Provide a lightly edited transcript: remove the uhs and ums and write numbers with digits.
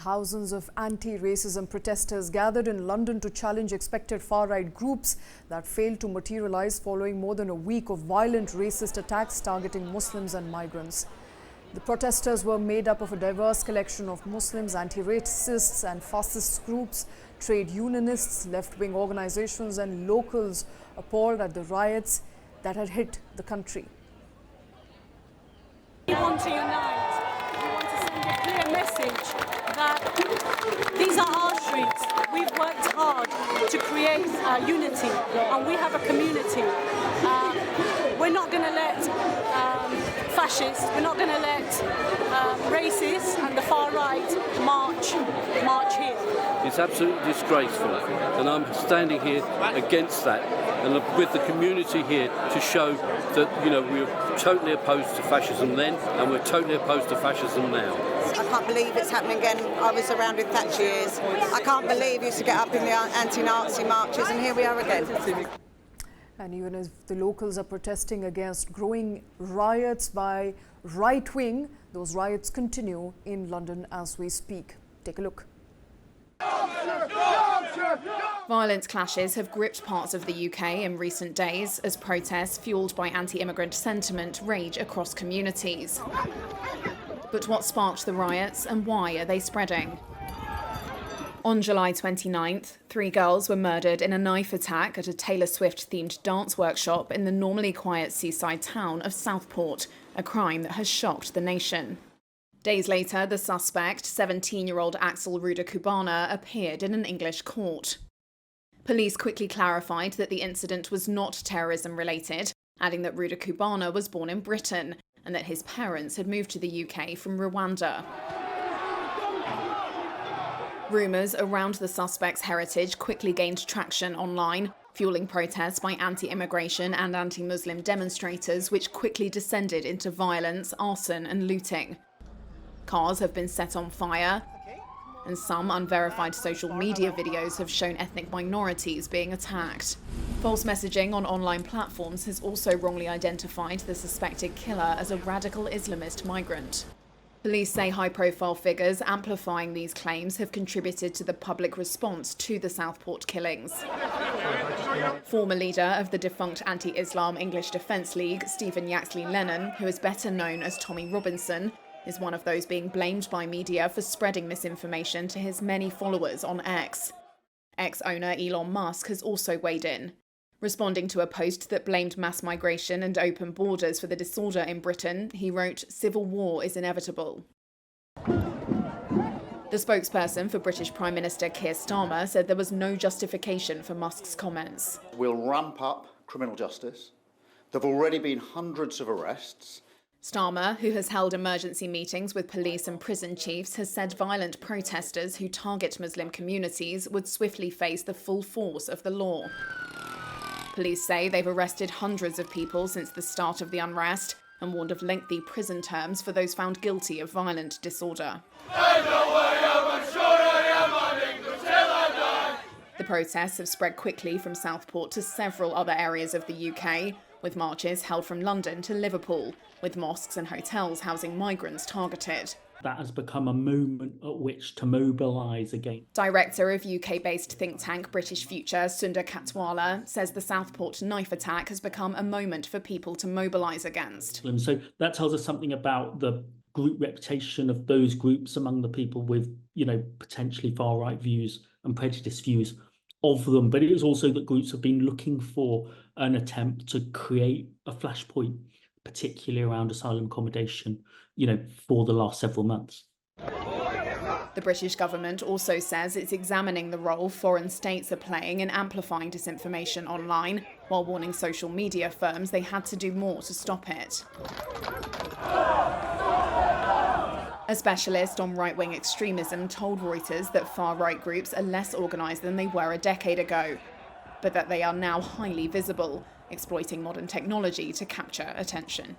Thousands of anti-racism protesters gathered in London to challenge expected far-right groups that failed to materialize following more than a week of violent racist attacks targeting Muslims and migrants. The protesters were made up of a diverse collection of Muslims, anti-racists and fascist groups, trade unionists, left-wing organizations and locals appalled at the riots that had hit the country. We want to unite. We want to send a clear message that these are our streets. We've worked hard to create unity and we have a community. We're not going to let fascists, we're not going to let racists and the far right march here. It's absolutely disgraceful, and I'm standing here against that and with the community here to show that, you know, we're totally opposed to fascism then and we're totally opposed to fascism now. I can't believe it's happening again. I was around with Thatcher years. I can't believe we used to get up in the anti-Nazi marches and here we are again. And even as the locals are protesting against growing riots by right-wing, those riots continue in London as we speak. Take a look. Violent clashes have gripped parts of the UK in recent days as protests fuelled by anti-immigrant sentiment rage across communities. But what sparked the riots and why are they spreading? On July 29th, 3 girls were murdered in a knife attack at a Taylor Swift-themed dance workshop in the normally quiet seaside town of Southport, a crime that has shocked the nation. Days later, the suspect, 17-year-old Axel Ruda-Kubana, appeared in an English court. Police quickly clarified that the incident was not terrorism-related, adding that Ruda-Kubana was born in Britain and that his parents had moved to the UK from Rwanda. Rumours around the suspect's heritage quickly gained traction online, fuelling protests by anti-immigration and anti-Muslim demonstrators, which quickly descended into violence, arson and looting. Cars have been set on fire, and some unverified social media videos have shown ethnic minorities being attacked. False messaging on online platforms has also wrongly identified the suspected killer as a radical Islamist migrant. Police say high-profile figures amplifying these claims have contributed to the public response to the Southport killings. Former leader of the defunct anti-Islam English Defence League, Stephen Yaxley-Lennon, who is better known as Tommy Robinson, is one of those being blamed by media for spreading misinformation to his many followers on X. Ex-owner Elon Musk has also weighed in. Responding to a post that blamed mass migration and open borders for the disorder in Britain, he wrote, "Civil war is inevitable." The spokesperson for British Prime Minister Keir Starmer said there was no justification for Musk's comments. We'll ramp up criminal justice. There have already been hundreds of arrests. Starmer, who has held emergency meetings with police and prison chiefs, has said violent protesters who target Muslim communities would swiftly face the full force of the law. Police say they've arrested hundreds of people since the start of the unrest and warned of lengthy prison terms for those found guilty of violent disorder. The protests have spread quickly from Southport to several other areas of the UK, with marches held from London to Liverpool, with mosques and hotels housing migrants targeted. That has become a moment at which to mobilise again. Director of UK-based think tank British Future, Sundar Katwala, says the Southport knife attack has become a moment for people to mobilise against. And so that tells us something about the group reputation of those groups among the people with, potentially far-right views and prejudiced views of them. But it is also that groups have been looking for an attempt to create a flashpoint, particularly around asylum accommodation, for the last several months. The British government also says it's examining the role foreign states are playing in amplifying disinformation online, while warning social media firms they had to do more to stop it. A specialist on right-wing extremism told Reuters that far-right groups are less organised than they were a decade ago, but that they are now highly visible, exploiting modern technology to capture attention.